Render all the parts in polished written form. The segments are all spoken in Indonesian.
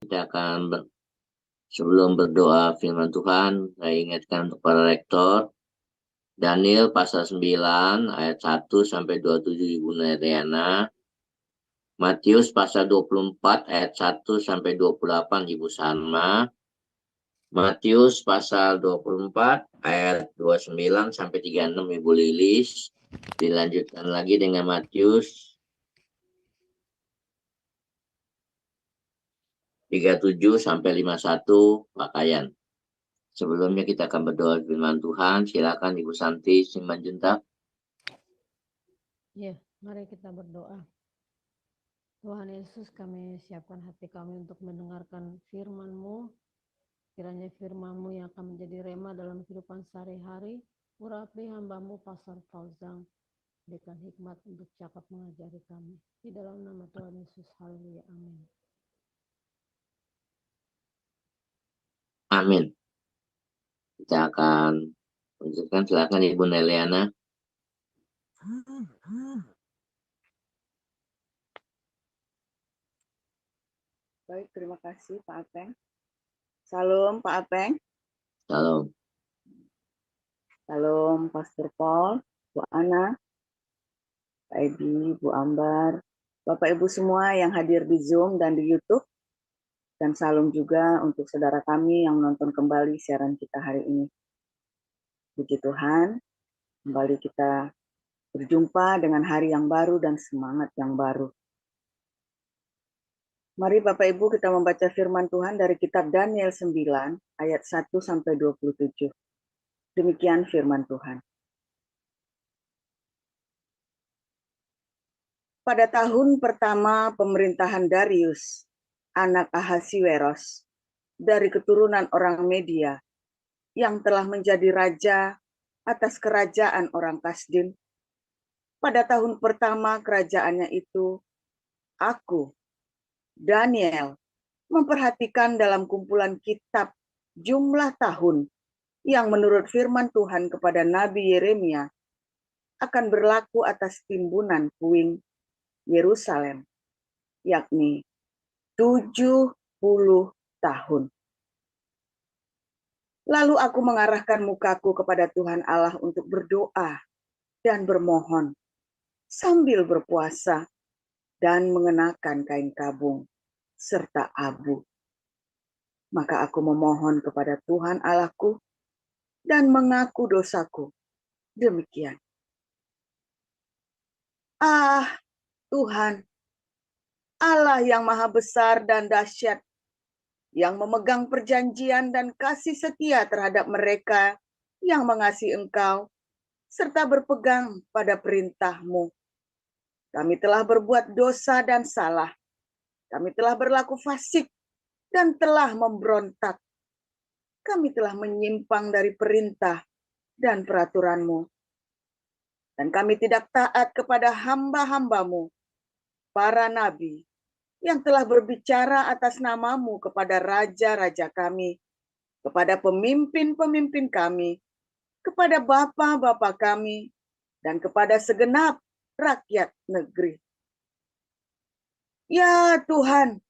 Kita akan sebelum berdoa firman Tuhan, saya ingatkan untuk para rektor, Daniel pasal 9 ayat 1 sampai 27 Ibu Neriana, Matius pasal 24 ayat 1 sampai 28 Ibu Salma, Matius pasal 24 ayat 29 sampai 36 Ibu Lilis, dilanjutkan lagi dengan Matius 37 sampai 51 pakaian. Sebelumnya kita akan berdoa firman Tuhan. Silakan Ibu Santi Simanjuntak. Ya, mari kita berdoa. Tuhan Yesus, kami siapkan hati kami untuk mendengarkan firman-Mu. Kiranya firman-Mu yang akan menjadi rema dalam kehidupan sehari-hari. Urapi hamba-Mu Pastor Fauzan, berikan hikmat untuk cakap mengajari kami. Di dalam nama Tuhan Yesus, haleluya, amin. Amin. Kita akan lanjutkan. Silakan Ibu Neliana. Baik, terima kasih Pak Apeng. Salam Pak Apeng. Salam. Salam Pastor Paul, Bu Ana, Pak Edi, Bu Ambar, Bapak Ibu semua yang hadir di Zoom dan di YouTube. Dan salam juga untuk saudara kami yang menonton kembali siaran kita hari ini. Puji Tuhan, kembali kita berjumpa dengan hari yang baru dan semangat yang baru. Mari Bapak Ibu kita membaca firman Tuhan dari kitab Daniel 9 ayat 1 sampai 27. Demikian firman Tuhan. Pada tahun pertama pemerintahan Darius, anak Ahasiweros, dari keturunan orang Media, yang telah menjadi raja atas kerajaan orang Kasdim. Pada tahun pertama kerajaannya itu, aku, Daniel, memperhatikan dalam kumpulan kitab jumlah tahun yang menurut firman Tuhan kepada Nabi Yeremia akan berlaku atas timbunan puing Yerusalem, yakni 70 tahun. Lalu aku mengarahkan mukaku kepada Tuhan Allah untuk berdoa dan bermohon sambil berpuasa dan mengenakan kain kabung serta abu. Maka aku memohon kepada Tuhan Allahku dan mengaku dosaku. Demikian. Ah, Tuhan, Allah yang maha besar dan dahsyat, yang memegang perjanjian dan kasih setia terhadap mereka yang mengasihi Engkau, serta berpegang pada perintah-Mu. Kami telah berbuat dosa dan salah. Kami telah berlaku fasik dan telah memberontak. Kami telah menyimpang dari perintah dan peraturan-Mu. Dan kami tidak taat kepada hamba-hamba-Mu, para nabi, yang telah berbicara atas nama-Mu kepada raja-raja kami, kepada pemimpin-pemimpin kami, kepada bapa-bapa kami, dan kepada segenap rakyat negeri. Ya Tuhan,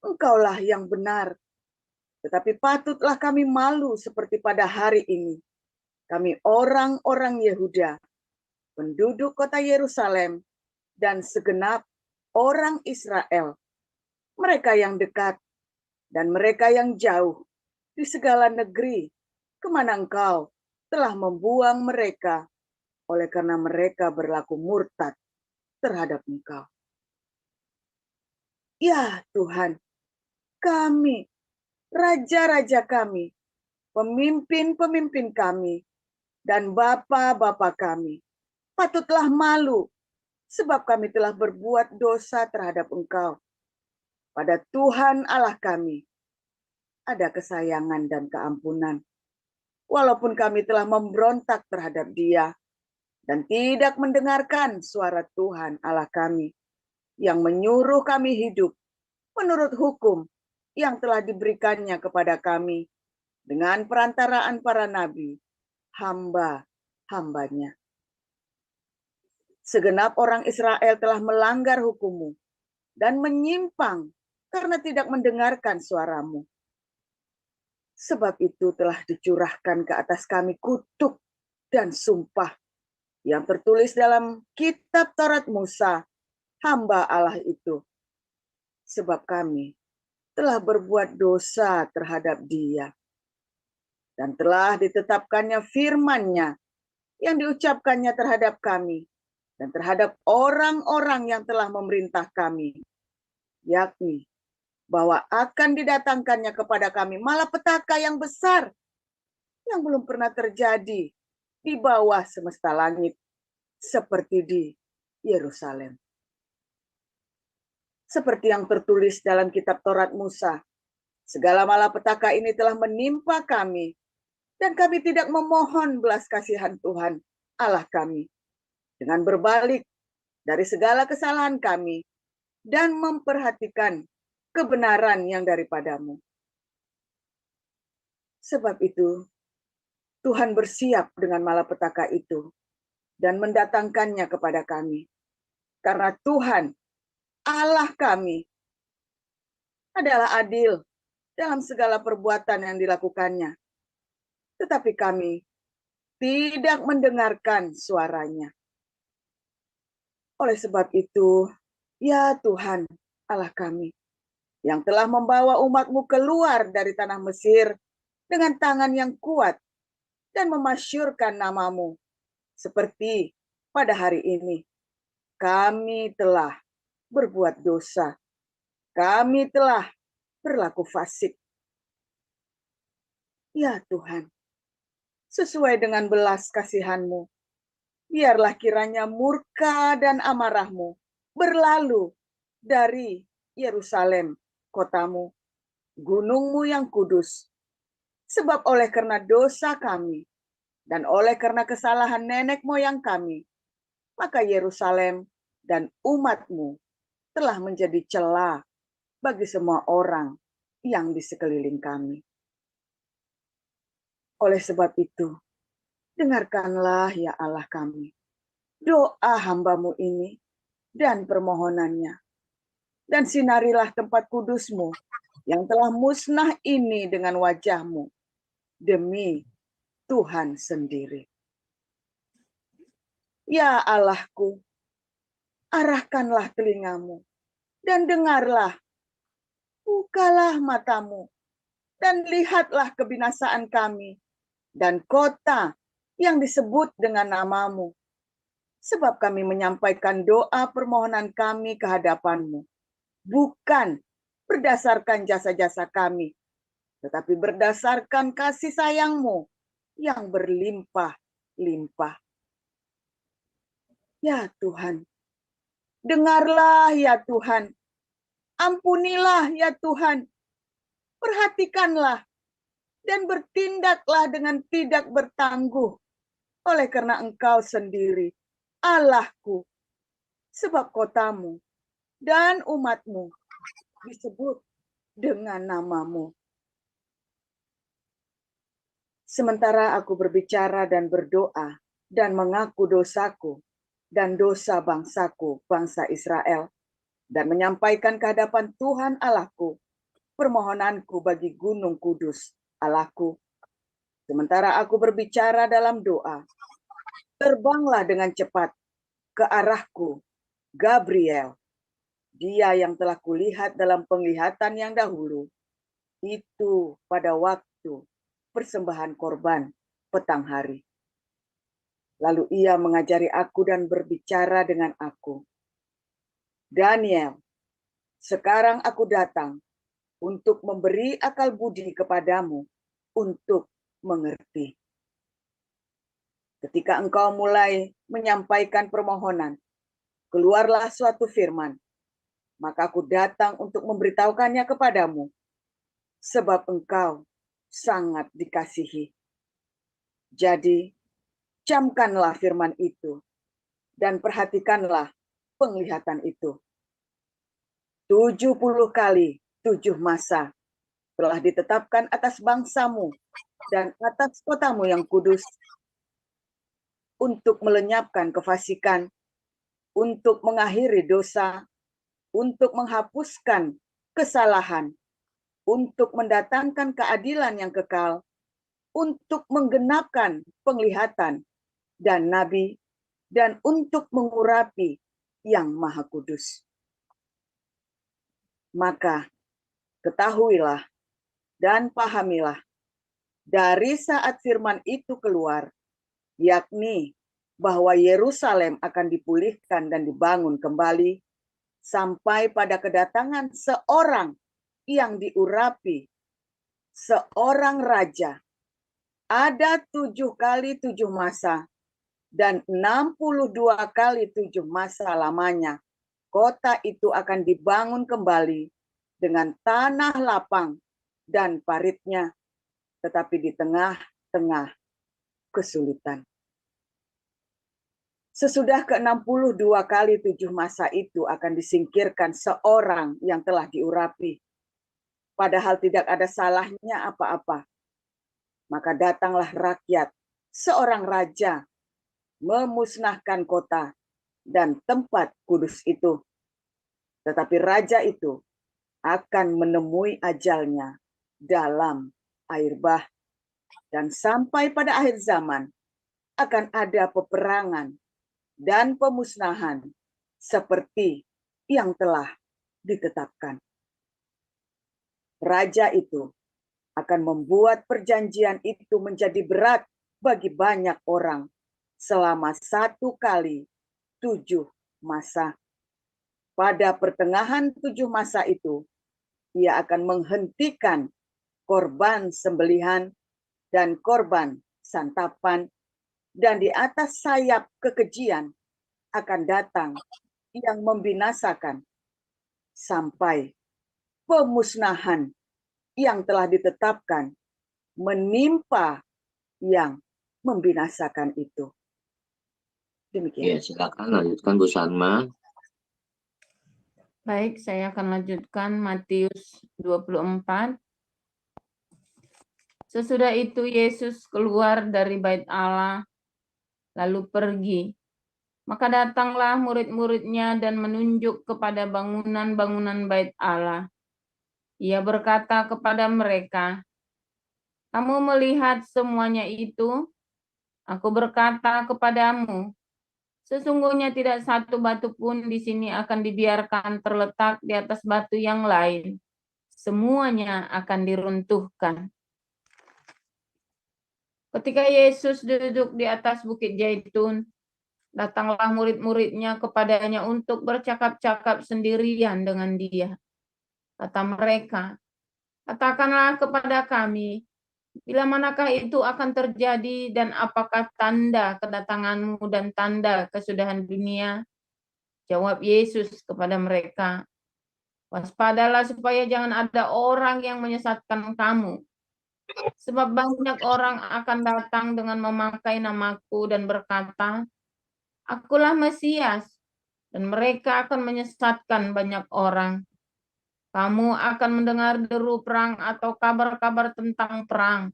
Engkaulah yang benar, tetapi patutlah kami malu seperti pada hari ini. Kami orang-orang Yehuda, penduduk kota Yerusalem, dan segenap orang Israel, mereka yang dekat dan mereka yang jauh, di segala negeri, kemana Engkau telah membuang mereka, oleh karena mereka berlaku murtad terhadap Engkau. Ya Tuhan, kami, raja-raja kami, pemimpin-pemimpin kami, dan bapa-bapa kami, patutlah malu, sebab kami telah berbuat dosa terhadap Engkau. Pada Tuhan Allah kami, ada kesayangan dan keampunan, walaupun kami telah memberontak terhadap Dia, dan tidak mendengarkan suara Tuhan Allah kami, yang menyuruh kami hidup menurut hukum yang telah diberikannya kepada kami dengan perantaraan para nabi, hamba-hambanya. Segenap orang Israel telah melanggar hukum-Mu dan menyimpang karena tidak mendengarkan suaramu. Sebab itu telah dicurahkan ke atas kami kutuk dan sumpah yang tertulis dalam kitab Taurat Musa, hamba Allah itu. Sebab kami telah berbuat dosa terhadap Dia, dan telah ditetapkannya firman-Nya yang diucapkannya terhadap kami dan terhadap orang-orang yang telah memerintah kami, yakni bahwa akan didatangkannya kepada kami malapetaka yang besar yang belum pernah terjadi di bawah semesta langit, seperti di Yerusalem. Seperti yang tertulis dalam kitab Taurat Musa, segala malapetaka ini telah menimpa kami, dan kami tidak memohon belas kasihan Tuhan Allah kami dengan berbalik dari segala kesalahan kami dan memperhatikan kebenaran yang daripadamu. Sebab itu, Tuhan bersiap dengan malapetaka itu dan mendatangkannya kepada kami. Karena Tuhan, Allah kami, adalah adil dalam segala perbuatan yang dilakukannya. Tetapi kami tidak mendengarkan suaranya. Oleh sebab itu, ya Tuhan, Allah kami, yang telah membawa umat-Mu keluar dari tanah Mesir dengan tangan yang kuat dan memasyurkan nama-Mu, seperti pada hari ini, kami telah berbuat dosa. Kami telah berlaku fasik. Ya Tuhan, sesuai dengan belas kasihan-Mu, biarlah kiranya murka dan amarah-Mu berlalu dari Yerusalem, kotamu, gunung-Mu yang kudus. Sebab oleh karena dosa kami dan oleh karena kesalahan nenek moyang kami, maka Yerusalem dan umat-Mu telah menjadi cela bagi semua orang yang di sekeliling kami. Oleh sebab itu, dengarkanlah ya Allah kami, doa hamba-Mu ini dan permohonannya, dan sinarilah tempat kudus-Mu yang telah musnah ini dengan wajah-Mu, demi Tuhan sendiri. Ya Allahku, arahkanlah telinga-Mu dan dengarlah, bukalah mata-Mu dan lihatlah kebinasaan kami dan kota yang disebut dengan nama-Mu. Sebab kami menyampaikan doa permohonan kami ke hadapan-Mu, bukan berdasarkan jasa-jasa kami, tetapi berdasarkan kasih sayang-Mu yang berlimpah-limpah. Ya Tuhan, dengarlah ya Tuhan, ampunilah ya Tuhan, perhatikanlah dan bertindaklah dengan tidak bertangguh, oleh karena Engkau sendiri, Allahku, sebab kotamu dan umat-Mu disebut dengan nama-Mu. Sementara aku berbicara dan berdoa dan mengaku dosaku dan dosa bangsaku, bangsa Israel, dan menyampaikan ke hadapan Tuhan Allahku permohonanku bagi gunung kudus Allahku. Sementara aku berbicara dalam doa, terbanglah dengan cepat ke arahku Gabriel, dia yang telah kulihat dalam penglihatan yang dahulu, itu pada waktu persembahan korban petang hari. Lalu ia mengajari aku dan berbicara dengan aku. Daniel, sekarang aku datang untuk memberi akal budi kepadamu untuk mengerti. Ketika engkau mulai menyampaikan permohonan, keluarlah suatu firman, maka aku datang untuk memberitahukannya kepadamu, sebab engkau sangat dikasihi. Jadi, camkanlah firman itu, dan perhatikanlah penglihatan itu. 70 kali 7 masa telah ditetapkan atas bangsamu dan atas kotamu yang kudus, untuk melenyapkan kefasikan, untuk mengakhiri dosa, untuk menghapuskan kesalahan, untuk mendatangkan keadilan yang kekal, untuk menggenapkan penglihatan dan nabi, dan untuk mengurapi yang Maha Kudus. Maka ketahuilah dan pahamilah, dari saat firman itu keluar, yakni bahwa Yerusalem akan dipulihkan dan dibangun kembali, sampai pada kedatangan seorang yang diurapi, seorang raja. Ada 7 kali 7 masa, dan 62 kali 7 masa lamanya. Kota itu akan dibangun kembali dengan tanah lapang dan paritnya, tetapi di tengah-tengah kesulitan. Sesudah ke-62 kali 7 masa itu akan disingkirkan seorang yang telah diurapi, padahal tidak ada salahnya apa-apa. Maka datanglah rakyat, seorang raja, memusnahkan kota dan tempat kudus itu. Tetapi raja itu akan menemui ajalnya dalam air bah. Dan sampai pada akhir zaman akan ada peperangan dan pemusnahan seperti yang telah ditetapkan. Raja itu akan membuat perjanjian itu menjadi berat bagi banyak orang selama 1 kali 7 masa. Pada pertengahan 7 masa itu, ia akan menghentikan korban sembelihan dan korban santapan, dan di atas sayap kekejian akan datang yang membinasakan sampai pemusnahan yang telah ditetapkan menimpa yang membinasakan itu. Demikian. Ya, silakan lanjutkan Bu Salma. Baik, saya akan lanjutkan Matius 24. Sesudah itu Yesus keluar dari bait Allah, lalu pergi. Maka datanglah murid-muridnya dan menunjuk kepada bangunan-bangunan bait Allah. Ia berkata kepada mereka, "Kamu melihat semuanya itu? Aku berkata kepadamu, sesungguhnya tidak satu batu pun di sini akan dibiarkan terletak di atas batu yang lain. Semuanya akan diruntuhkan." Ketika Yesus duduk di atas Bukit Zaitun, datanglah murid-muridnya kepadanya untuk bercakap-cakap sendirian dengan dia. Kata mereka, "Katakanlah kepada kami, bila manakah itu akan terjadi dan apakah tanda kedatanganmu dan tanda kesudahan dunia?" Jawab Yesus kepada mereka, "Waspadalah supaya jangan ada orang yang menyesatkan kamu. Sebab banyak orang akan datang dengan memakai namaku dan berkata, 'Akulah Mesias,' dan mereka akan menyesatkan banyak orang. Kamu akan mendengar deru perang atau kabar-kabar tentang perang.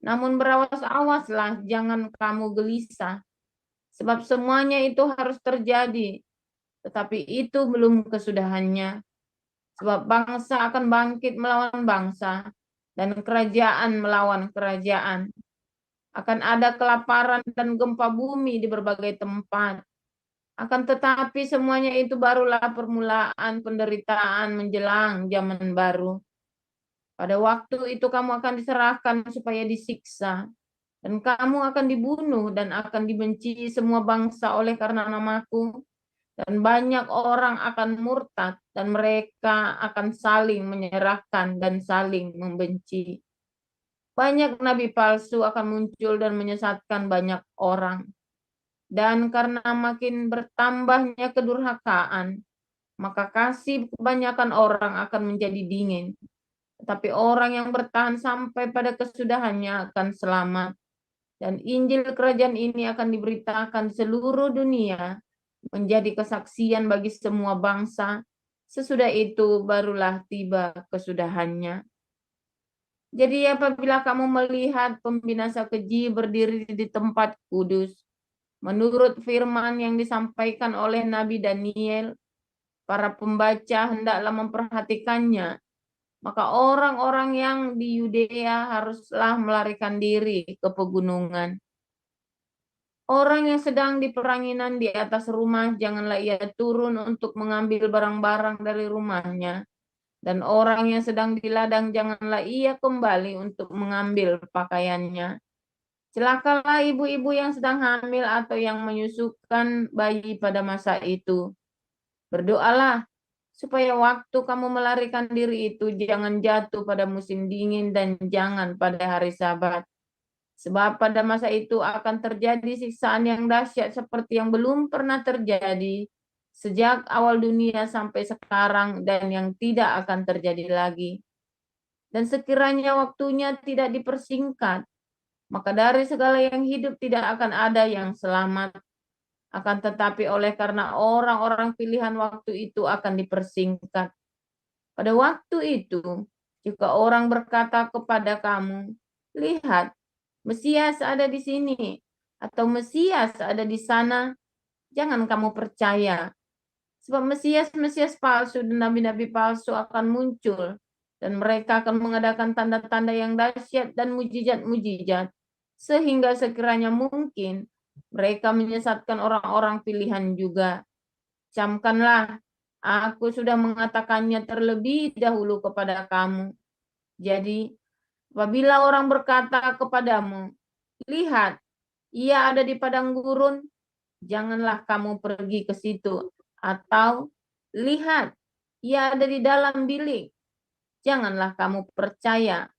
Namun berawas-awaslah, jangan kamu gelisah. Sebab semuanya itu harus terjadi, tetapi itu belum kesudahannya. Sebab bangsa akan bangkit melawan bangsa, dan kerajaan melawan kerajaan. Akan ada kelaparan dan gempa bumi di berbagai tempat. Akan tetapi semuanya itu barulah permulaan penderitaan menjelang zaman baru. Pada waktu itu kamu akan diserahkan supaya disiksa, dan kamu akan dibunuh dan akan dibenci semua bangsa oleh karena namaku, dan banyak orang akan murtad, dan mereka akan saling menyerahkan dan saling membenci. Banyak nabi palsu akan muncul dan menyesatkan banyak orang. Dan karena makin bertambahnya kedurhakaan, maka kasih kebanyakan orang akan menjadi dingin. Tetapi orang yang bertahan sampai pada kesudahannya akan selamat. Dan Injil kerajaan ini akan diberitakan seluruh dunia, menjadi kesaksian bagi semua bangsa. Sesudah itu barulah tiba kesudahannya. Jadi apabila kamu melihat pembinasa keji berdiri di tempat kudus, menurut firman yang disampaikan oleh Nabi Daniel, para pembaca hendaklah memperhatikannya. Maka orang-orang yang di Yudea haruslah melarikan diri ke pegunungan. Orang yang sedang di peranginan di atas rumah, janganlah ia turun untuk mengambil barang-barang dari rumahnya. Dan orang yang sedang di ladang, janganlah ia kembali untuk mengambil pakaiannya. Celakalah ibu-ibu yang sedang hamil atau yang menyusukan bayi pada masa itu. Berdoalah supaya waktu kamu melarikan diri itu jangan jatuh pada musim dingin dan jangan pada hari Sabat. Sebab pada masa itu akan terjadi siksaan yang dahsyat seperti yang belum pernah terjadi sejak awal dunia sampai sekarang dan yang tidak akan terjadi lagi. Dan sekiranya waktunya tidak dipersingkat, maka dari segala yang hidup tidak akan ada yang selamat. Akan tetapi oleh karena orang-orang pilihan waktu itu akan dipersingkat. Pada waktu itu, jika orang berkata kepada kamu, lihat, Mesias ada di sini, atau Mesias ada di sana, jangan kamu percaya. Sebab Mesias-Mesias palsu dan nabi-nabi palsu akan muncul, dan mereka akan mengadakan tanda-tanda yang dahsyat dan mujizat-mujizat, sehingga sekiranya mungkin mereka menyesatkan orang-orang pilihan juga. Camkanlah, aku sudah mengatakannya terlebih dahulu kepada kamu. Jadi, apabila orang berkata kepadamu, lihat, ia ada di padang gurun, janganlah kamu pergi ke situ. Atau, lihat, ia ada di dalam bilik, janganlah kamu percaya.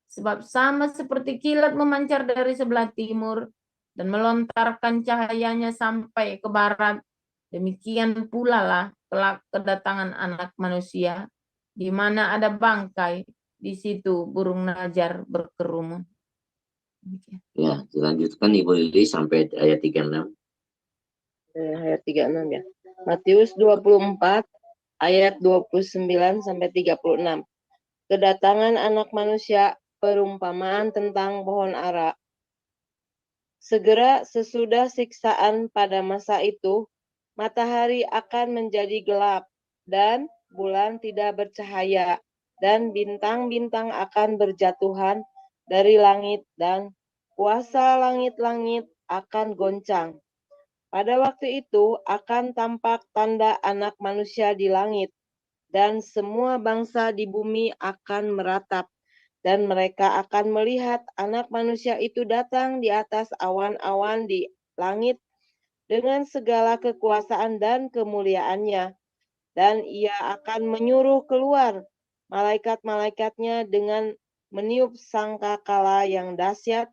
Sebab sama seperti kilat memancar dari sebelah timur dan melontarkan cahayanya sampai ke barat, demikian pula lah kelak kedatangan Anak Manusia, di mana ada bangkai, di situ burung najar berkerumun. Ya, dilanjutkan Ibu Lili sampai ayat 36. Ayat 36 ya. Matius 24 ayat 29 sampai 36. Kedatangan Anak Manusia, perumpamaan tentang pohon ara. Segera sesudah siksaan pada masa itu, matahari akan menjadi gelap dan bulan tidak bercahaya, dan bintang-bintang akan berjatuhan dari langit, dan kuasa langit-langit akan goncang. Pada waktu itu akan tampak tanda Anak Manusia di langit, dan semua bangsa di bumi akan meratap, dan mereka akan melihat Anak Manusia itu datang di atas awan-awan di langit dengan segala kekuasaan dan kemuliaannya. Dan ia akan menyuruh keluar malaikat-malaikatnya dengan meniup sangkakala yang dahsyat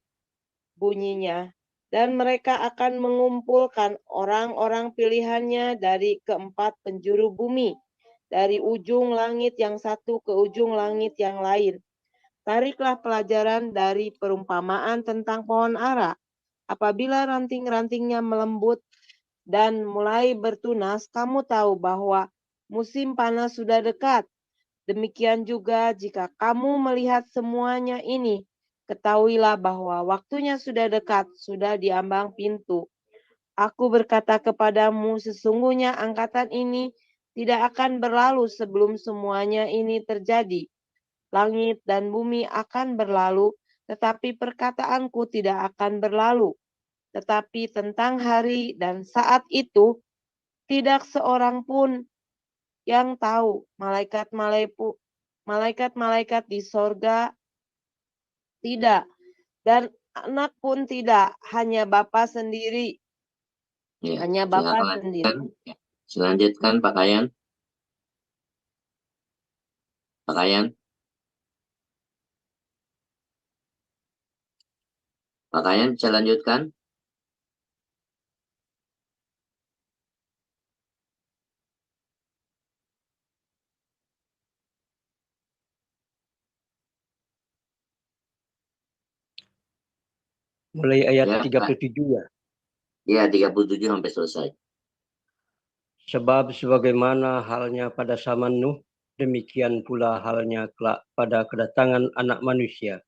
bunyinya. Dan mereka akan mengumpulkan orang-orang pilihannya dari keempat penjuru bumi, dari ujung langit yang satu ke ujung langit yang lain. Tariklah pelajaran dari perumpamaan tentang pohon ara. Apabila ranting-rantingnya melembut dan mulai bertunas, kamu tahu bahwa musim panas sudah dekat. Demikian juga jika kamu melihat semuanya ini, ketahuilah bahwa waktunya sudah dekat, sudah di ambang pintu. Aku berkata kepadamu, sesungguhnya angkatan ini tidak akan berlalu sebelum semuanya ini terjadi. Langit dan bumi akan berlalu, tetapi perkataanku tidak akan berlalu. Tetapi tentang hari dan saat itu, tidak seorang pun yang tahu, malaikat-malaikat di sorga tidak, dan anak pun tidak, hanya Bapa sendiri. Ya, Hanya Bapa sendiri. Ya. Selanjutkan pakaian. Pakaian. Pakaian bisa lanjutkan. Mulai ayat Ya, 37 ya. Ya, 37 sampai selesai. Sebab sebagaimana halnya pada zaman Nuh, demikian pula halnya kelak pada kedatangan Anak Manusia.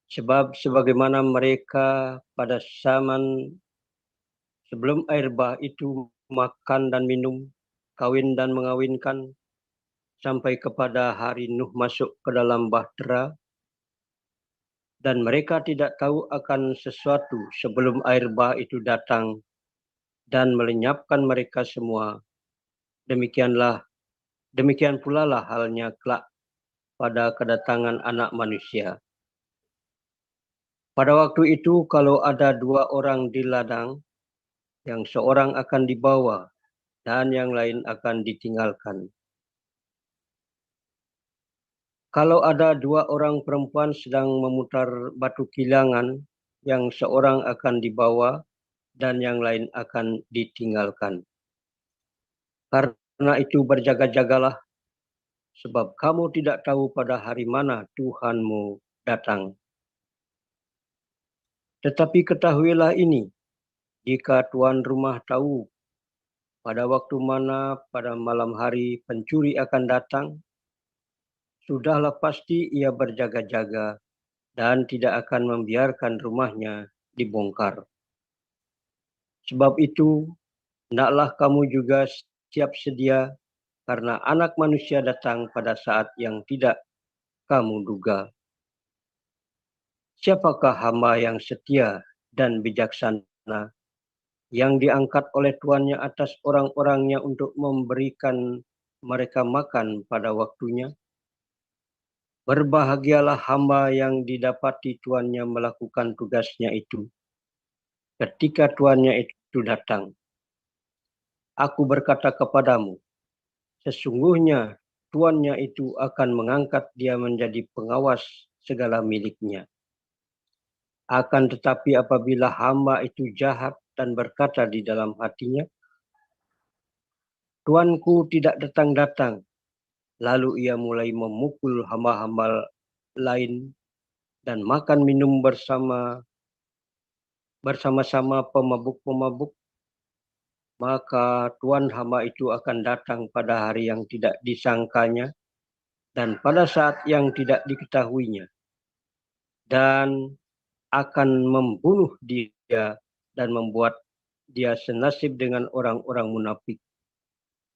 Sebab sebagaimana mereka pada zaman sebelum air bah itu makan dan minum, kawin dan mengawinkan, sampai kepada hari Nuh masuk ke dalam bahtera, dan mereka tidak tahu akan sesuatu sebelum air bah itu datang dan melenyapkan mereka semua. Demikian pula lah halnya kelak pada kedatangan Anak Manusia. Pada waktu itu, kalau ada 2 orang di ladang, yang seorang akan dibawa dan yang lain akan ditinggalkan. Kalau ada 2 orang perempuan sedang memutar batu kilangan, yang seorang akan dibawa dan yang lain akan ditinggalkan. Karena itu berjaga-jagalah, sebab kamu tidak tahu pada hari mana Tuhanmu datang. Tetapi ketahuilah ini, jika tuan rumah tahu pada waktu mana pada malam hari pencuri akan datang, sudahlah pasti ia berjaga-jaga dan tidak akan membiarkan rumahnya dibongkar. Sebab itu, hendaklah kamu juga siap sedia, karena Anak Manusia datang pada saat yang tidak kamu duga. Siapakah hamba yang setia dan bijaksana, yang diangkat oleh tuannya atas orang-orangnya untuk memberikan mereka makan pada waktunya? Berbahagialah hamba yang didapati tuannya melakukan tugasnya itu ketika tuannya itu datang. Aku berkata kepadamu, sesungguhnya tuannya itu akan mengangkat dia menjadi pengawas segala miliknya. Akan tetapi apabila hamba itu jahat dan berkata di dalam hatinya, tuanku tidak datang-datang, lalu ia mulai memukul hamba-hamba lain dan makan minum bersama-sama pemabuk-pemabuk, maka tuan hamba itu akan datang pada hari yang tidak disangkanya dan pada saat yang tidak diketahuinya, dan akan membunuh dia dan membuat dia senasib dengan orang-orang munafik.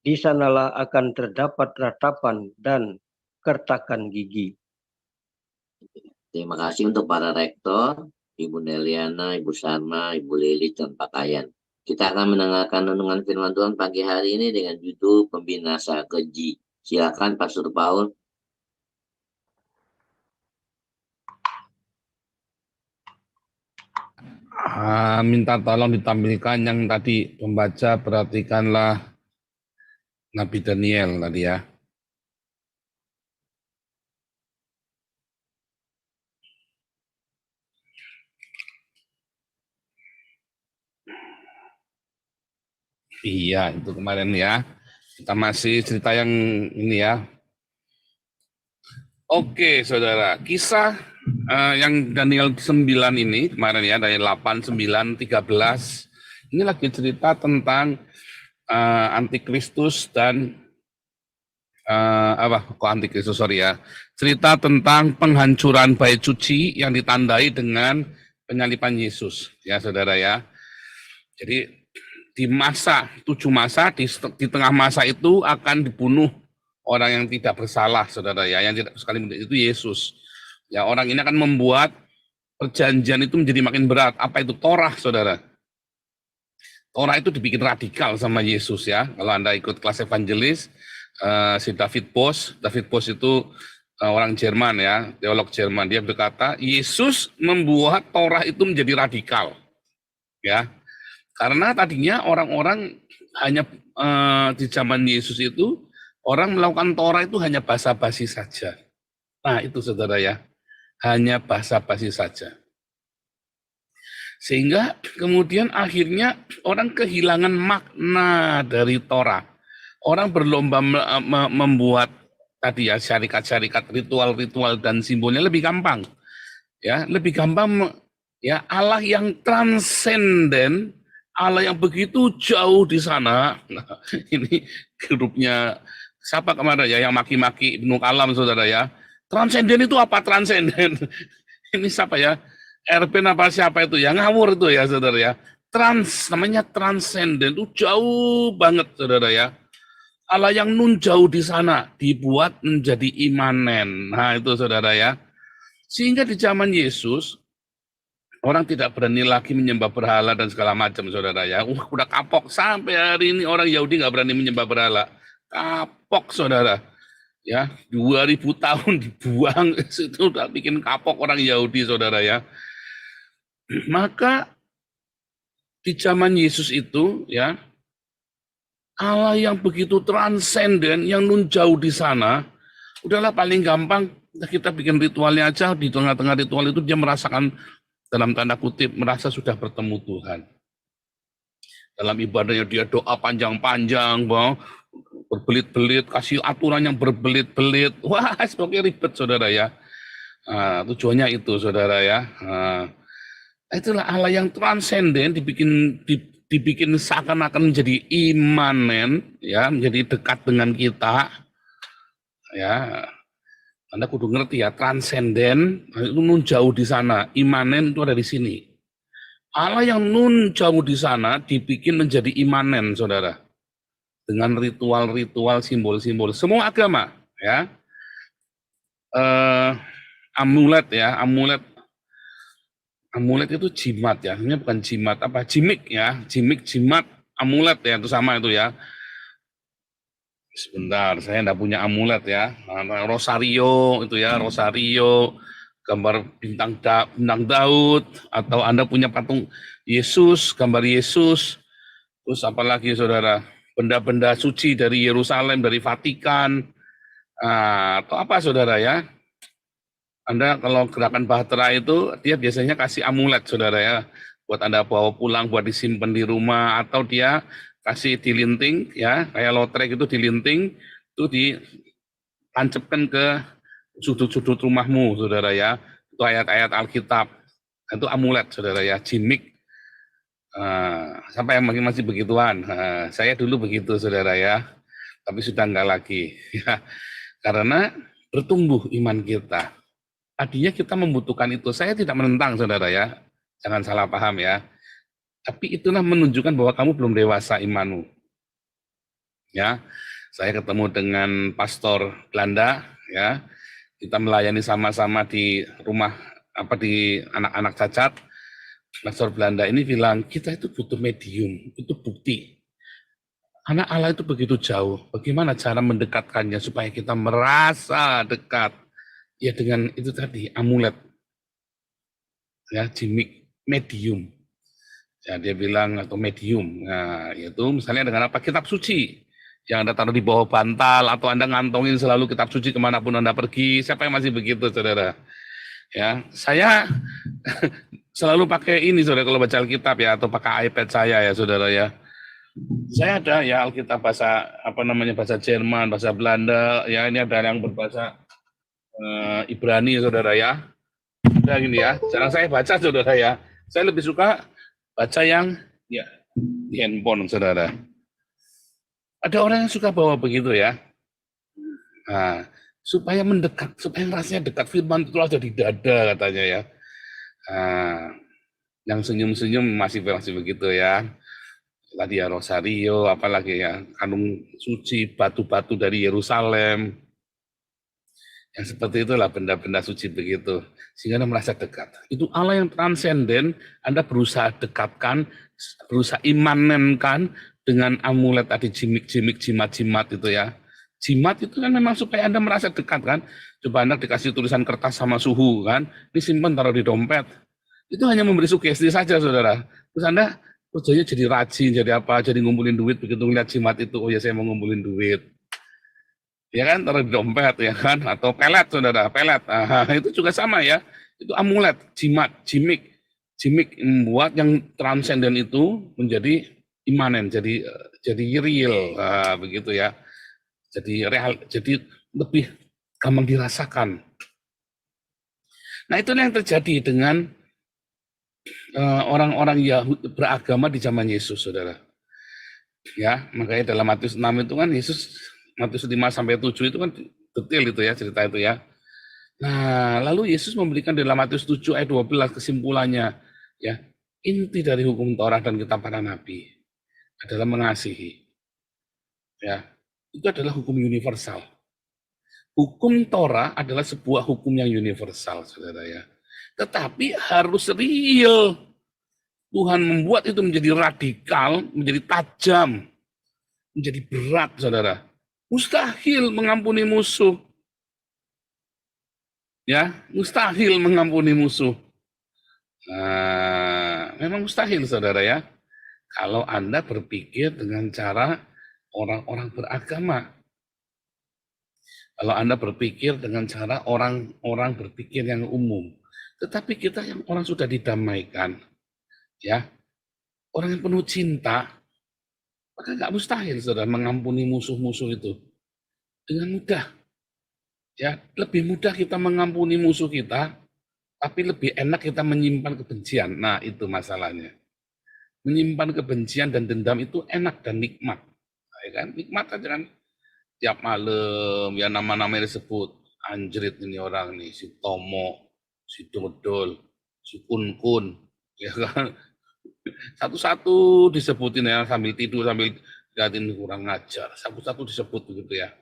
Di sanalah akan terdapat ratapan dan kertakan gigi. Terima kasih untuk para rektor, Ibu Neliana, Ibu Sarma, Ibu Lili, dan Pak Kayan. Kita akan mendengarkan renungan firman Tuhan pagi hari ini dengan judul Pembinasa Keji. Silakan Pastor Paul. Minta tolong ditampilkan yang tadi pembaca, perhatikanlah Nabi Daniel tadi ya. Iya, itu kemarin ya. Kita masih cerita yang ini ya. Oke, saudara. Kisah yang Daniel 9 ini kemarin ya, dari 8, 9, 13. Ini lagi cerita tentang antikristus dan cerita tentang penghancuran bait suci yang ditandai dengan penyaliban Yesus ya saudara ya. Jadi di masa 7 masa di tengah masa itu akan dibunuh orang yang tidak bersalah saudara ya, yang tidak sekali itu Yesus ya. Orang ini akan membuat perjanjian itu menjadi makin berat. Apa itu Torah saudara? Torah itu dibikin radikal sama Yesus ya. Kalau Anda ikut kelas evangelis, si David Bosch itu orang Jerman ya, teolog Jerman. Dia berkata Yesus membuat Torah itu menjadi radikal ya, karena tadinya orang-orang hanya di zaman Yesus itu orang melakukan Torah itu hanya basa-basi saja. Nah itu saudara ya, hanya basa-basi saja. Sehingga kemudian akhirnya orang kehilangan makna dari Torah. Orang berlomba membuat tadi ya syarikat-syarikat, ritual-ritual dan simbolnya lebih gampang. Ya, lebih gampang ya, Allah yang transenden, Allah yang begitu jauh di sana. Nah, ini grupnya siapa kemarin ya yang maki-maki Ibnu Kalam saudara ya. Transenden itu apa transenden? Ini siapa ya? Erben apa siapa itu yang ngawur itu ya saudara ya. Namanya transenden itu jauh banget saudara ya. Allah yang nun jauh di sana dibuat menjadi imanen. Nah, itu saudara ya. Sehingga di zaman Yesus, orang tidak berani lagi menyembah berhala dan segala macam, saudara ya. Udah kapok. Sampai hari ini orang Yahudi nggak berani menyembah berhala. Kapok, saudara. Ya, 2000 tahun dibuang, itu udah bikin kapok orang Yahudi, saudara ya. Maka di zaman Yesus itu, ya, Allah yang begitu transenden, yang nun jauh di sana, udahlah paling gampang kita bikin ritualnya aja. Di tengah-tengah ritual itu dia merasakan, dalam tanda kutip, merasa sudah bertemu Tuhan. Dalam ibadahnya dia doa panjang-panjang, berbelit-belit, kasih aturan yang berbelit-belit. Wah, pokoknya ribet, saudara ya. Nah, tujuannya itu, saudara ya. Nah, itulah Allah yang transenden, dibikin seakan-akan menjadi imanen, ya, menjadi dekat dengan kita. Ya, Anda kudu ngerti ya, transenden itu nun jauh di sana, imanen itu ada di sini. Allah yang nun jauh di sana dibikin menjadi imanen, saudara, dengan ritual-ritual, simbol-simbol semua agama, ya. Amulet ya, amulet itu jimat ya, ini bukan jimat, apa, jimik ya, jimik, jimat, amulet ya, itu sama itu ya. Sebentar, saya enggak punya amulet ya. Rosario itu ya, rosario, gambar bintang Daud, atau Anda punya patung Yesus, gambar Yesus. Terus apalagi saudara, benda-benda suci dari Yerusalem, dari Vatikan, atau apa saudara ya. Anda kalau gerakan Bahtera itu, dia biasanya kasih amulet saudara ya, buat Anda bawa pulang, buat disimpan di rumah, atau dia kasih dilinting ya, kayak lotrek itu dilinting, itu ditancapkan ke sudut-sudut rumahmu, saudara ya. Itu ayat-ayat Alkitab, itu amulet, saudara ya, jimik. Sampai yang masih begituan. Saya dulu begitu, saudara ya, tapi sudah enggak lagi. Ya. Karena bertumbuh iman kita. Tadinya kita membutuhkan itu. Saya tidak menentang, saudara ya. Jangan salah paham ya. Tapi itulah menunjukkan bahwa kamu belum dewasa imanmu. Ya, saya ketemu dengan pastor Belanda, ya. Kita melayani sama-sama di rumah di anak-anak cacat. Pastor Belanda ini bilang, kita itu butuh medium, itu bukti. Karena Allah itu begitu jauh. Bagaimana cara mendekatkannya supaya kita merasa dekat? Ya dengan itu tadi, amulet. Ya, jimik, medium. Ya, dia bilang atau medium. Nah, yaitu misalnya dengan apa? Kitab suci yang Anda taruh di bawah bantal, atau Anda ngantongin selalu kitab suci kemanapun Anda pergi. Siapa yang masih begitu, saudara? Ya, saya selalu pakai ini, saudara, kalau baca Alkitab ya, atau pakai iPad saya ya, saudara ya. Saya ada ya Alkitab bahasa bahasa Jerman, bahasa Belanda. Ya, ini ada yang berbahasa Ibrani, saudara ya. Ada gini ya. Jarang saya baca, saudara ya. Saya lebih suka baca yang ya di handphone, saudara. Ada orang yang suka bawa begitu ya. Nah, supaya mendekat, supaya rasanya dekat, firman itu ada di dada katanya ya. Nah, yang senyum-senyum masih begitu ya. Tadi ya rosario, apalagi ya, kandung suci, batu-batu dari Yerusalem. Yang seperti itulah benda-benda suci begitu. Sehingga Anda merasa dekat. Itu Allah yang transenden, Anda berusaha dekatkan, berusaha imanenkan dengan amulet tadi, jimik-jimik, jimat-jimat itu ya. Jimat itu kan memang supaya Anda merasa dekat kan. Coba Anda dikasih tulisan kertas sama suhu kan, ini simpan taruh di dompet. Itu hanya memberi sugesti saja, saudara. Terus Anda kerjanya jadi rajin, jadi apa, jadi ngumpulin duit, begitu ngeliat jimat itu, oh ya saya mau ngumpulin duit. Ya kan, taruh di dompet ya kan, atau pelet, saudara, pelet. Itu juga sama ya, itu amulet, jimat, jimik membuat yang transenden itu menjadi imanen, jadi real, begitu ya, jadi real, jadi lebih gampang dirasakan. Nah, itu yang terjadi dengan orang-orang Yahudi beragama di zaman Yesus, saudara. Ya, makanya dalam Matius 6 itu kan Yesus, Matius 5-7 itu kan detail itu ya, cerita itu ya. Nah, lalu Yesus memberikan dalam Matius 7 ayat 12 kesimpulannya, ya, inti dari hukum Taurat dan kitab para nabi adalah mengasihi. Ya. itu adalah hukum universal. Hukum Torah adalah sebuah hukum yang universal, saudara ya. Tetapi harus real. Tuhan membuat itu menjadi radikal, menjadi tajam, menjadi berat, saudara. Mustahil mengampuni musuh. Ya, mustahil mengampuni musuh. Nah, memang mustahil, saudara ya. Kalau Anda berpikir dengan cara orang-orang beragama. Kalau Anda berpikir dengan cara orang-orang berpikir yang umum. Tetapi kita yang orang sudah didamaikan, ya, orang yang penuh cinta, maka nggak mustahil, saudara, mengampuni musuh-musuh itu. Dengan mudah. Ya, lebih mudah kita mengampuni musuh kita, tapi lebih enak kita menyimpan kebencian. Nah, itu masalahnya. Menyimpan kebencian dan dendam itu enak dan nikmat. Nah, ya kan? Nikmat aja kan. Tiap malam, ya nama-namanya disebut. Anjrit ini orang nih, si Tomo, si Dodol, si Kun-Kun. Ya kan? Satu-satu disebutin ya, sambil tidur, sambil liatin kurang ngajar. Satu-satu disebut begitu ya.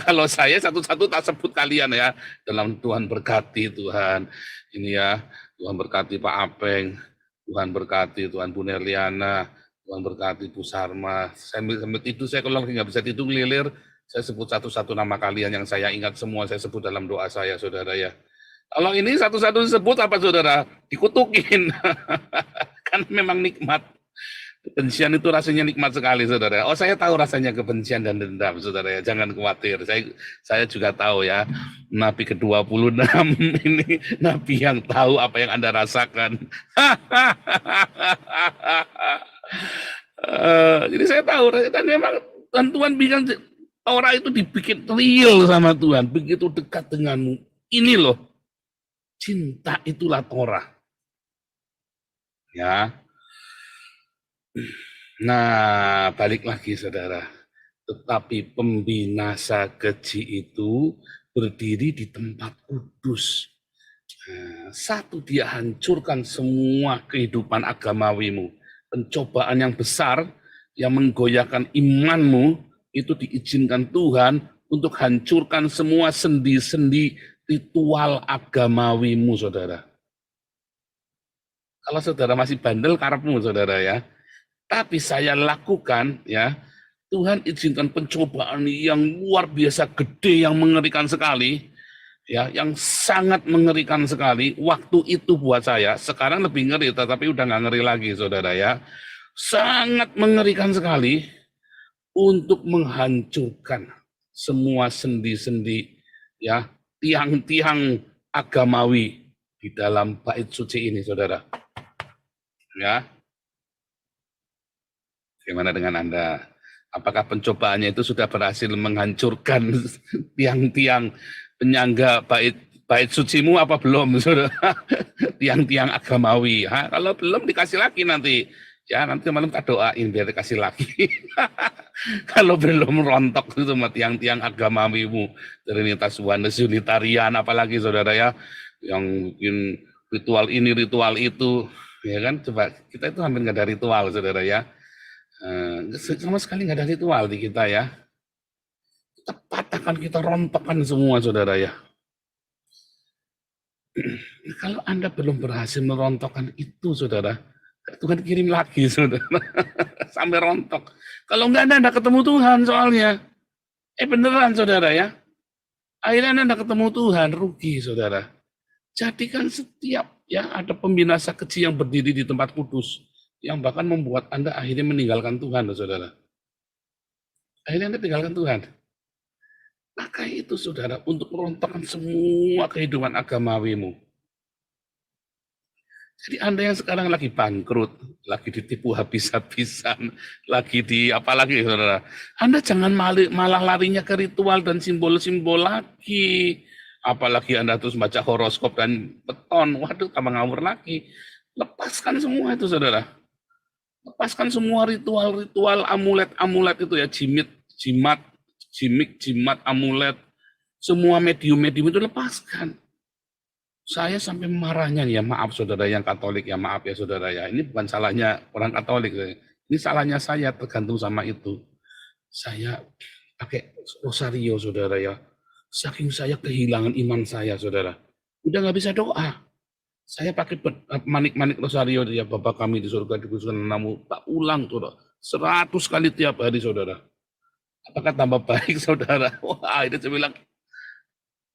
Kalau saya satu-satu tak sebut kalian ya. Dalam Tuhan berkati Tuhan. Ini ya, Tuhan berkati Pak Apeng. Tuhan berkati Tuhan Bu Nerliana, Tuhan berkati Bu Sarma. Sambil tidur, saya kalau nggak bisa tidur ngelilir, saya sebut satu-satu nama kalian yang saya ingat semua, saya sebut dalam doa saya, saudara ya. Kalau ini satu-satu disebut apa, saudara? Dikutukin. Kan memang nikmat. Kebencian itu rasanya nikmat sekali, saudara. Oh, saya tahu rasanya kebencian dan dendam, saudara ya. Jangan khawatir. Saya juga tahu ya. Nabi ke-26 ini nabi yang tahu apa yang Anda rasakan. Jadi saya tahu, dan memang Tuhan bilang Torah itu dibikin real sama Tuhan. Begitu dekat denganmu. Ini loh. Cinta itulah Torah. Ya. Nah, balik lagi, saudara. Tetapi pembinasa keji itu berdiri di tempat kudus. Nah, satu, dia hancurkan semua kehidupan agamawimu. Pencobaan yang besar yang menggoyahkan imanmu itu diizinkan Tuhan untuk hancurkan semua sendi-sendi ritual agamawimu, saudara. Kalau saudara masih bandel, karepmu, saudara ya. Tapi saya lakukan, ya, Tuhan izinkan pencobaan yang luar biasa gede, yang mengerikan sekali, ya, yang sangat mengerikan sekali. Waktu itu buat saya, sekarang lebih ngeri, tetapi udah nggak ngeri lagi, saudara ya. Sangat mengerikan sekali untuk menghancurkan semua sendi-sendi, ya, tiang-tiang agamawi di dalam bait suci ini, saudara. Ya. Bagaimana dengan Anda? Apakah pencobaannya itu sudah berhasil menghancurkan tiang-tiang penyangga bait sucimu apa belum, saudara? Tiang-tiang agamawi. Ha? Kalau belum, dikasih lagi nanti. Ya, nanti malam tak doain biar dikasih lagi. Kalau belum rontok itu sama tiang-tiang agamawimu, Trinitas Oneness, Unitarian, apalagi, saudara ya, yang bikin ritual ini, ritual itu, ya kan? Coba, kita itu hampir nggak ada ritual, saudara ya. Sama sekali nggak ada ritual di kita ya. Kita patahkan, kita rontokkan semua, saudara ya. Kalau Anda belum berhasil merontokkan itu, saudara, Tuhan kirim lagi, saudara. Sampai rontok. Kalau nggak Anda ketemu Tuhan soalnya. Beneran, saudara ya. Akhirnya Anda ketemu Tuhan, rugi, saudara. Jadikan setiap, ya, ada pembinasa kecil yang berdiri di tempat kudus, yang bahkan membuat Anda akhirnya meninggalkan Tuhan, saudara. Akhirnya Anda tinggalkan Tuhan. Maka itu, saudara, untuk merontokkan semua kehidupan agamawimu. Jadi Anda yang sekarang lagi bangkrut, lagi ditipu habis-habisan, lagi di apalagi, saudara. Anda jangan malah larinya ke ritual dan simbol-simbol lagi. Apalagi Anda terus baca horoskop dan beton. Waduh, tambah ngawur lagi. Lepaskan semua itu, saudara. Lepaskan semua ritual-ritual, amulet-amulet itu ya, jimat, amulet, semua medium-medium itu lepaskan. Saya sampai marahnya ya, maaf saudara yang Katolik ya, maaf ya saudara ya, ini bukan salahnya orang Katolik, ini salahnya saya tergantung sama itu. saya pakai rosario, saudara ya. Saking saya kehilangan iman saya, saudara. Udah nggak bisa doa. Saya pakai manik-manik rosario ya, Bapa kami di surga dikuduskan namamu, tak ulang, saudara. 100 kali tiap hari, saudara. Apakah tambah baik, saudara? Wah, itu saya bilang,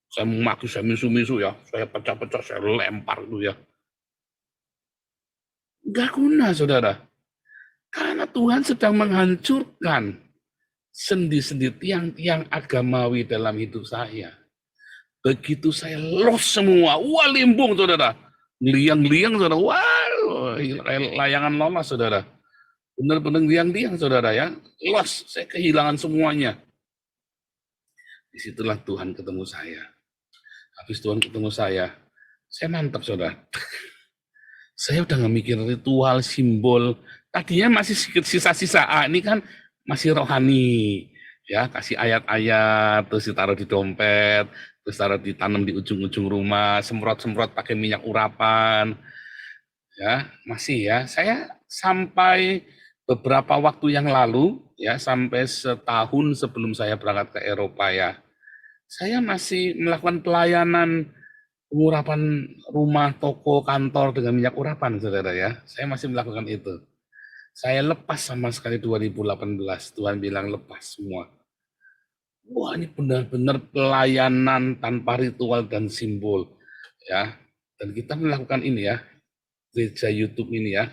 saya memaki, saya misu-misu ya, saya pecah-pecah, saya lempar itu ya. Nggak guna, saudara. Karena Tuhan sedang menghancurkan sendi-sendi tiang-tiang agamawi dalam hidup saya. Begitu saya los semua, wah limbung, saudara. Liang-liang, saudara. Wah, layangan lolos, saudara. Benar-benar liang-liang, saudara ya. Los, saya kehilangan semuanya. Disitulah Tuhan ketemu saya. Habis Tuhan ketemu saya mantap, saudara. Saya udah nggak mikir ritual, simbol. Tadinya masih sisa-sisa. Ini kan masih rohani. Ya, kasih ayat-ayat, terus ditaruh di dompet, terus taruh ditanam di ujung-ujung rumah, semprot-semprot pakai minyak urapan. Ya, masih ya. Saya sampai beberapa waktu yang lalu, ya sampai setahun sebelum saya berangkat ke Eropa ya, saya masih melakukan pelayanan pengurapan rumah, toko, kantor dengan minyak urapan, saudara ya. Saya masih melakukan itu. Saya lepas sama sekali 2018. Tuhan bilang lepas semua. Wah, ini benar-benar pelayanan tanpa ritual dan simbol, ya. Dan kita melakukan ini ya, gereja YouTube ini ya,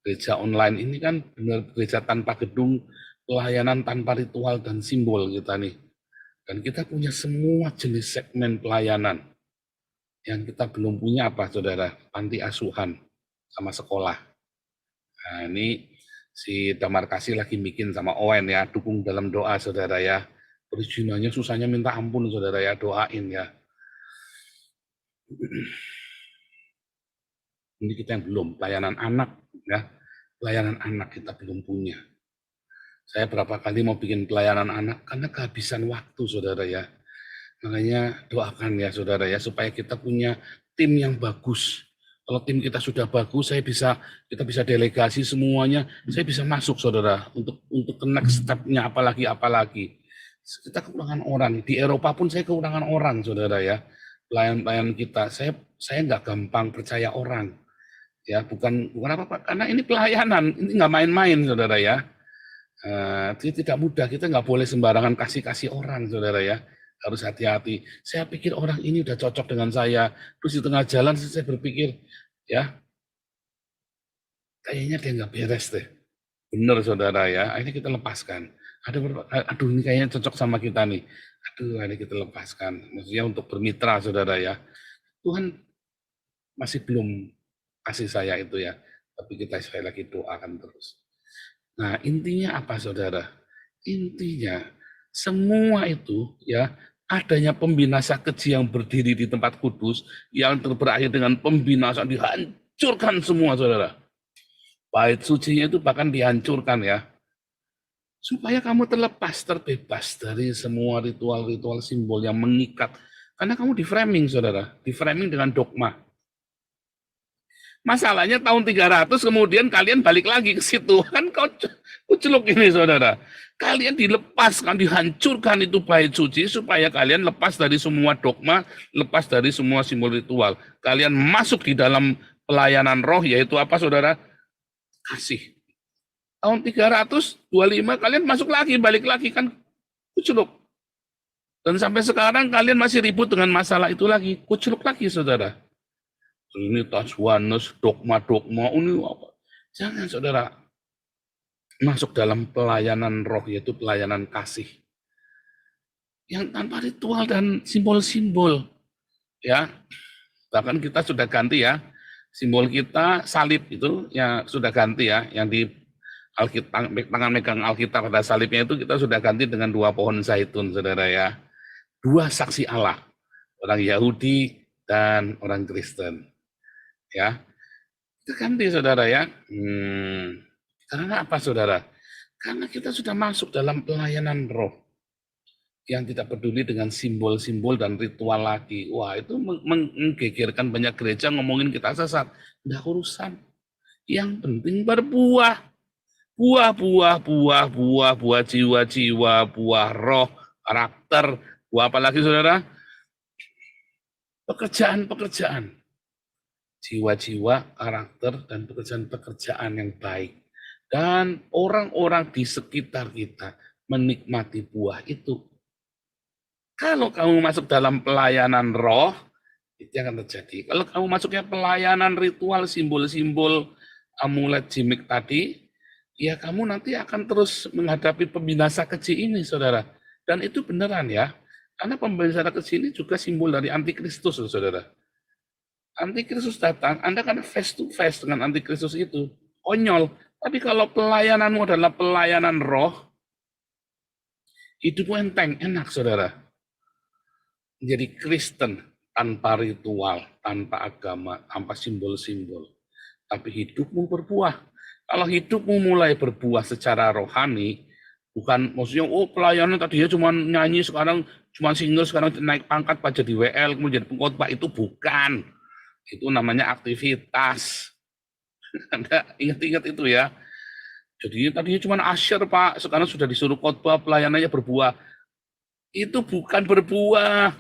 gereja online ini kan benar gereja tanpa gedung, pelayanan tanpa ritual dan simbol kita nih. Dan kita punya semua jenis segmen pelayanan. Yang kita belum punya apa, saudara? Panti asuhan sama sekolah. Nah, ini si Damar Kasih lagi bikin sama Owen ya, dukung dalam doa, saudara ya. Perizinannya susahnya minta ampun, saudara ya, doain ya. Ini kita yang belum, pelayanan anak ya. Pelayanan anak kita belum punya. Saya berapa kali mau bikin pelayanan anak, karena kehabisan waktu, saudara ya. Makanya doakan ya, saudara ya, supaya kita punya tim yang bagus. Kalau tim kita sudah bagus, kita bisa delegasi semuanya, saya bisa masuk, saudara, untuk ke next step-nya apalagi. Kita kekurangan orang. Di Eropa pun saya kekurangan orang, saudara ya. Pelayan-pelayan kita, saya nggak gampang percaya orang. Ya, bukan apa-apa, karena ini pelayanan, ini nggak main-main, saudara ya. Tidak mudah, kita nggak boleh sembarangan kasih orang, saudara ya. Harus hati-hati. Saya pikir orang ini udah cocok dengan saya. Terus di tengah jalan saya berpikir, ya, kayaknya dia nggak beres deh. Benar, saudara ya. Akhirnya kita lepaskan. Aduh, ini kayaknya cocok sama kita nih. Aduh, akhirnya kita lepaskan. Maksudnya untuk bermitra, saudara ya. Tuhan masih belum kasih saya itu ya. Tapi kita sekali lagi doakan terus. Nah, intinya apa, saudara? Intinya semua itu ya, adanya pembinasa keji yang berdiri di tempat kudus yang berakhir dengan pembinasaan, dihancurkan semua, saudara. Bait sucinya itu bahkan dihancurkan ya. Supaya kamu terlepas, terbebas dari semua ritual-ritual simbol yang mengikat. Karena kamu di-framing, saudara. Di-framing dengan dogma. Masalahnya tahun 300 kemudian kalian balik lagi ke situ. Kan kuceluk ini, saudara. Kalian dilepaskan, dihancurkan itu bait suci supaya kalian lepas dari semua dogma, lepas dari semua simbol ritual. Kalian masuk di dalam pelayanan roh, yaitu apa, saudara? Kasih. Tahun 325 kalian masuk lagi, balik lagi, kan kuceluk. Dan sampai sekarang kalian masih ribut dengan masalah itu lagi, kuceluk lagi, saudara. Ini taswanus, dogma-dogma, ini apa? Jangan, saudara. Masuk dalam pelayanan roh, yaitu pelayanan kasih. Yang tanpa ritual dan simbol-simbol. Ya, bahkan kita sudah ganti ya. Simbol kita salib itu ya sudah ganti ya. Yang di Alkitab, tangan megang Alkitab pada salibnya itu kita sudah ganti dengan 2 pohon zaitun, saudara ya. 2 saksi Allah. Orang Yahudi dan orang Kristen. Ya, kita ganti, saudara ya. Karena apa, saudara? Karena kita sudah masuk dalam pelayanan roh yang tidak peduli dengan simbol-simbol dan ritual lagi. Wah, itu menggegerkan banyak gereja ngomongin kita sesat. Nggak urusan. Yang penting berbuah. buah jiwa-jiwa, buah roh, karakter, buah apa lagi saudara? Pekerjaan-pekerjaan. Jiwa-jiwa, karakter, dan pekerjaan-pekerjaan yang baik. Dan orang-orang di sekitar kita menikmati buah itu. Kalau kamu masuk dalam pelayanan roh, itu akan terjadi. Kalau kamu masuknya pelayanan ritual, simbol-simbol, amulet, jimik tadi, ya kamu nanti akan terus menghadapi pembinasa kecil ini, saudara. Dan itu beneran ya. Karena pembinasa kecil ini juga simbol dari antikristus, saudara. Antikristus datang, Anda kan face to face dengan antikristus itu. Konyol. Tapi kalau pelayananmu adalah pelayanan roh, hidupmu enteng, enak, saudara. Menjadi Kristen tanpa ritual, tanpa agama, tanpa simbol-simbol. Tapi hidupmu berbuah. Kalau hidupmu mulai berbuah secara rohani, bukan maksudnya, oh pelayanan tadinya cuma nyanyi, sekarang cuma single, sekarang naik pangkat pada di WL, kemudian jadi pengkhotbah, itu bukan. Itu namanya aktivitas. Anda ingat-ingat itu ya. Jadi tadinya cuma asyir Pak, sekarang sudah disuruh khotbah, pelayanannya berbuah. Itu bukan berbuah.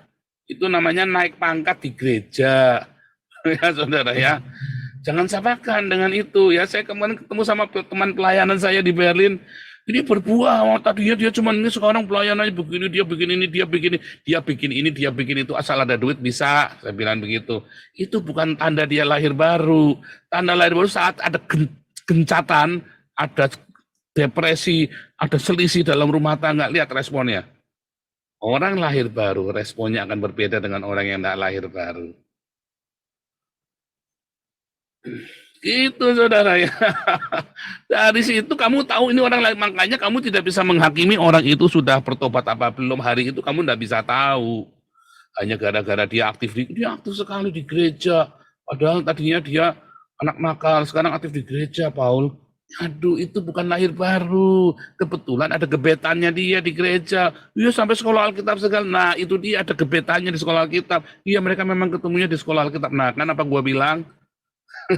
Itu namanya naik pangkat di gereja. Ya saudara ya. Jangan samakan dengan itu ya. Saya kemarin ketemu sama teman pelayanan saya di Berlin. Ini berbuah. Tadinya dia cuma ini, sekarang pelayanannya begini, dia bikin ini, dia bikin ini, dia bikin ini, dia bikin itu. Asal ada duit bisa. Saya bilang begitu. Itu bukan tanda dia lahir baru. Tanda lahir baru saat ada gencatan, ada depresi, ada selisih dalam rumah tangga. Lihat responnya. Orang lahir baru, responnya akan berbeda dengan orang yang tidak lahir baru. Gitu saudara ya. Dari situ kamu tahu ini orang lain, makanya kamu tidak bisa menghakimi orang itu sudah bertobat apa belum. Hari itu kamu tidak bisa tahu. Hanya gara-gara dia aktif sekali di gereja. Padahal tadinya dia anak nakal, sekarang aktif di gereja, Paul. Aduh, itu bukan lahir baru. Kebetulan ada gebetannya dia di gereja. Iya, sampai sekolah Alkitab segala. Nah, itu dia ada gebetannya di sekolah Alkitab. Iya, mereka memang ketemunya di sekolah Alkitab. Nah, kan apa gua bilang?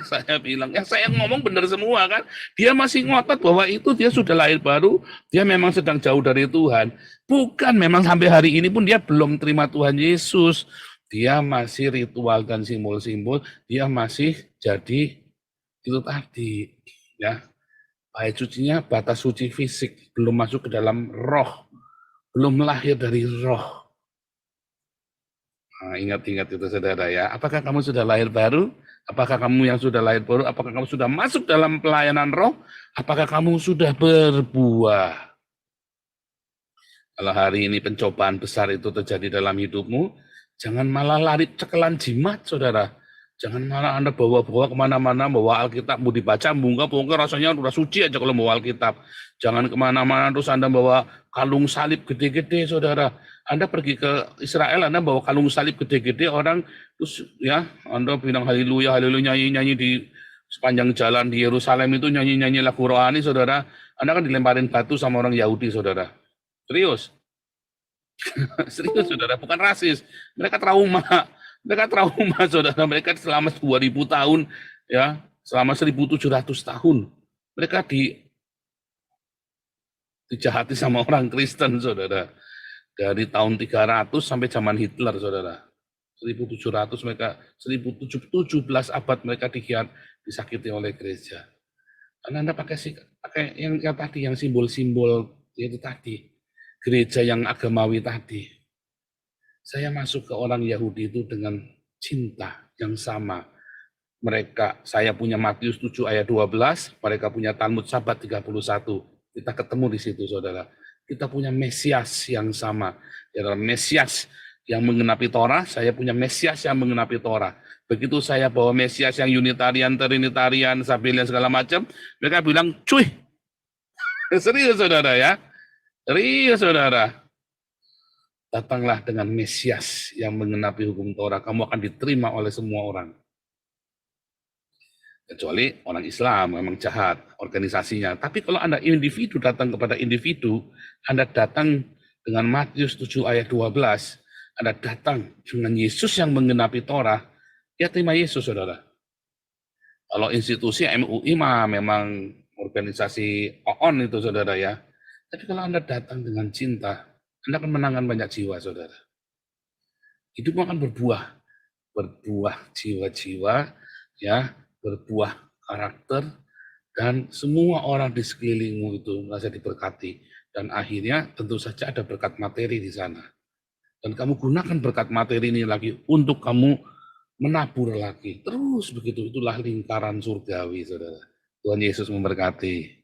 Saya bilang, ya saya ngomong benar semua kan. Dia masih ngotot bahwa itu dia sudah lahir baru. Dia memang sedang jauh dari Tuhan. Bukan, memang sampai hari ini pun dia belum terima Tuhan Yesus. Dia masih ritual dan simbol-simbol. Dia masih jadi itu tadi. Ya. Bait sucinya batas suci fisik, belum masuk ke dalam roh, belum lahir dari roh. Nah, ingat-ingat itu saudara ya. Apakah kamu sudah lahir baru? Apakah kamu yang sudah lahir baru? Apakah kamu sudah masuk dalam pelayanan roh? Apakah kamu sudah berbuah? Kalau hari ini pencobaan besar itu terjadi dalam hidupmu, jangan malah lari cekelan jimat, saudara. Jangan malah Anda bawa-bawa kemana-mana, bawa Alkitab, mau dibaca, pokoknya rasanya udah suci aja kalau bawa Alkitab. Jangan kemana-mana terus Anda bawa kalung salib gede-gede, saudara. Anda pergi ke Israel, Anda bawa kalung salib gede-gede, orang terus ya, Anda bilang haleluya, haleluya, nyanyi-nyanyi di sepanjang jalan di Yerusalem itu, nyanyi-nyanyi lagu rohani, saudara. Anda kan dilemparin batu sama orang Yahudi, saudara. Serius. Serius, saudara, bukan rasis. Mereka trauma. Mereka trauma, saudara. Mereka selama 2000 tahun, ya, selama 1700 tahun, mereka dijahati sama orang Kristen, saudara. Dari tahun 300 sampai zaman Hitler, saudara. 1700 mereka, 17 abad mereka disakiti oleh gereja. Karena Anda pakai yang tadi, yang simbol-simbol itu tadi, gereja yang agamawi tadi. Saya masuk ke orang Yahudi itu dengan cinta yang sama. Saya punya Matius 7 ayat 12, mereka punya Talmud Sabat 31. Kita ketemu di situ, saudara. Kita punya Mesias yang sama. Ya, Mesias yang mengenapi Torah, saya punya Mesias yang mengenapi Torah. Begitu saya bawa Mesias yang Unitarian, Trinitarian, Sabelian segala macam, mereka bilang, cuy. Serius, saudara ya. Serius, saudara. Datanglah dengan Mesias yang mengenapi hukum Torah, kamu akan diterima oleh semua orang. Kecuali orang Islam, memang jahat organisasinya. Tapi kalau Anda individu datang kepada individu, Anda datang dengan Matius 7 ayat 12, Anda datang dengan Yesus yang mengenapi Torah, ya terima Yesus, saudara. Kalau institusi MUI memang organisasi OON itu saudara ya. Tapi kalau Anda datang dengan cinta, Anda akan menangkan banyak jiwa saudara. Hidupmu akan berbuah jiwa-jiwa, ya, berbuah karakter, dan semua orang di sekelilingmu itu merasa diberkati. Dan akhirnya tentu saja ada berkat materi di sana. Dan kamu gunakan berkat materi ini lagi untuk kamu menabur lagi. Terus begitu, itulah lingkaran surgawi, saudara. Tuhan Yesus memberkati.